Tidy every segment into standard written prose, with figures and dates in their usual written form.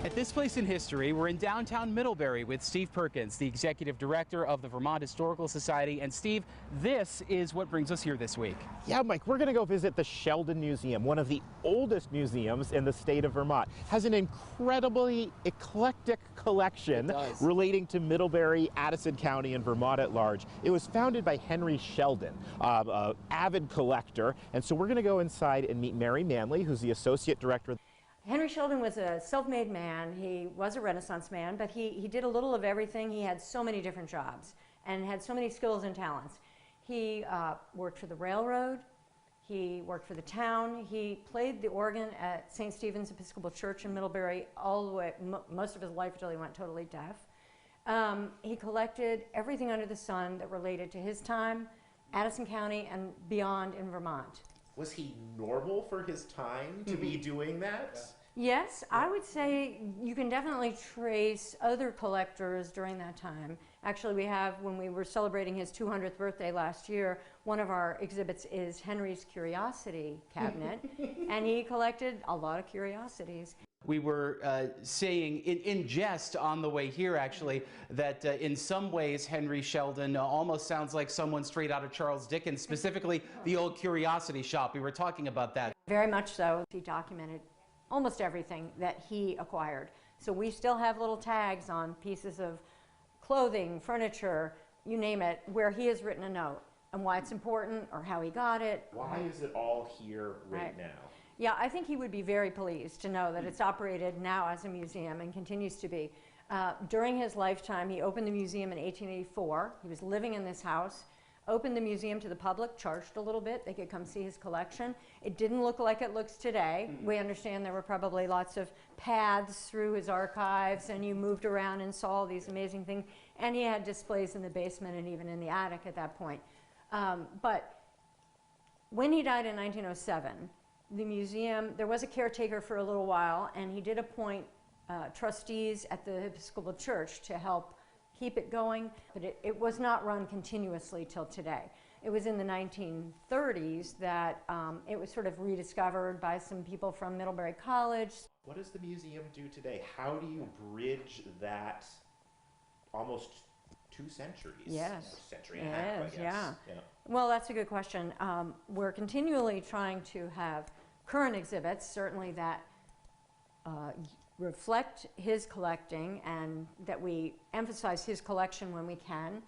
At this place in history, we're in downtown Middlebury with Steve Perkins, the executive director of the Vermont Historical Society. And Steve, this is what brings us here this week. Yeah, Mike, we're going to go visit the Sheldon Museum, one of the oldest museums in the state of Vermont. Has an incredibly eclectic collection relating to Middlebury, Addison County, and Vermont at large. It was founded by Henry Sheldon, an avid collector. And so we're going to go inside and meet Mary Manley, who's the associate director. Henry Sheldon was a self-made man. He was a Renaissance man, but he did a little of everything. He had so many different jobs and had so many skills and talents. He worked for the railroad. He worked for the town. He played the organ at St. Stephen's Episcopal Church in Middlebury all the way, most of his life until he went totally deaf. He collected everything under the sun that related to his time, Addison County, and beyond in Vermont. Was he normal for his time to be doing that? Yes, I would say you can definitely trace other collectors during that time. Actually, we have, when we were celebrating his 200th birthday last year, one of our exhibits is Henry's Curiosity Cabinet, and he collected a lot of curiosities. We were saying in jest on the way here, actually, that in some ways Henry Sheldon almost sounds like someone straight out of Charles Dickens, specifically the old Curiosity Shop. We were talking about that. Very much so. He documented almost everything that he acquired. So we still have little tags on pieces of clothing, furniture, you name it, where he has written a note and why it's important or how he got it. Why is it all here right now? Yeah, I think he would be very pleased to know that it's operated now as a museum and continues to be. During his lifetime, he opened the museum in 1884. He was living in this house, opened the museum to the public, charged a little bit. They could come see his collection. It didn't look like it looks today. We understand there were probably lots of paths through his archives, and you moved around and saw all these amazing things. And he had displays in the basement and even in the attic at that point. But when he died in 1907, the museum, there was a caretaker for a little while, and he did appoint trustees at the Episcopal Church to help keep it going, but it was not run continuously till today. It was in the 1930s that it was sort of rediscovered by some people from Middlebury College. What does the museum do today? How do you bridge that almost 2 centuries? Yes. A century and a half, I guess. Yeah. Well, that's a good question. We're continually trying to have current exhibits, certainly that reflect his collecting and that we emphasize his collection when we can,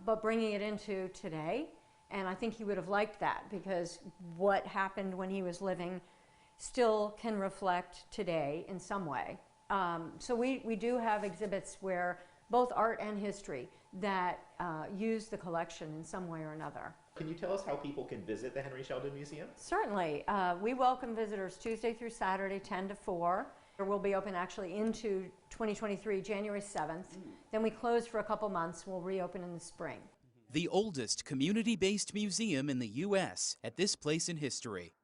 but bringing it into today. And I think he would have liked that, because what happened when he was living still can reflect today in some way. So we do have exhibits where both art and history that use the collection in some way or another. Can you tell us how people can visit the Henry Sheldon Museum? Certainly. We welcome visitors Tuesday through Saturday, 10 to 4. We'll be open actually into 2023, January 7th. Then we close for a couple months. We'll reopen in the spring. The oldest community-based museum in the U.S. at this place in history.